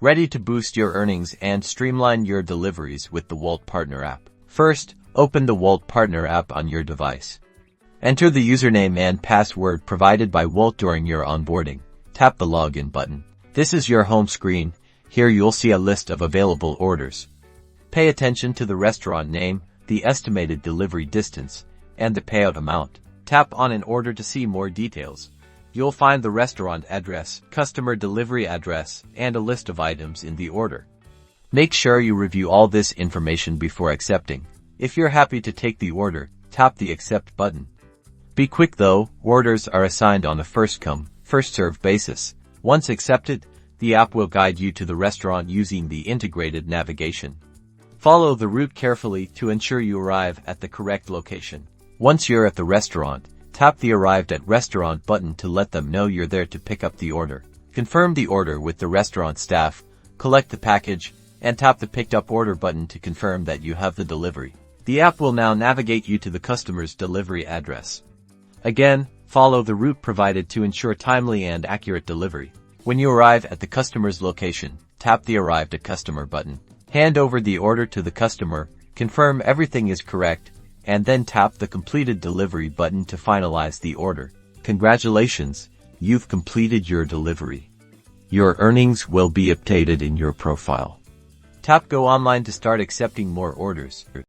Ready to boost your earnings and streamline your deliveries with the Wolt Partner app. First, open the Wolt Partner app on your device. Enter the username and password provided by Wolt during your onboarding. Tap the Login button. This is your home screen. Here you'll see a list of available orders. Pay attention to the restaurant name, the estimated delivery distance, and the payout amount. Tap on an order to see more details. You'll find the restaurant address, customer delivery address, and a list of items in the order. Make sure you review all this information before accepting. If you're happy to take the order, tap the Accept button. Be quick though, orders are assigned on a first-come, first-served basis. Once accepted, the app will guide you to the restaurant using the integrated navigation. Follow the route carefully to ensure you arrive at the correct location. Once you're at the restaurant, tap the Arrived at Restaurant button to let them know you're there to pick up the order. Confirm the order with the restaurant staff, collect the package, and tap the Picked Up Order button to confirm that you have the delivery. The app will now navigate you to the customer's delivery address. Again, follow the route provided to ensure timely and accurate delivery. When you arrive at the customer's location, tap the Arrived at Customer button. Hand over the order to the customer, confirm everything is correct, and then tap the Completed Delivery button to finalize the order. Congratulations, you've completed your delivery. Your earnings will be updated in your profile. Tap Go Online to start accepting more orders.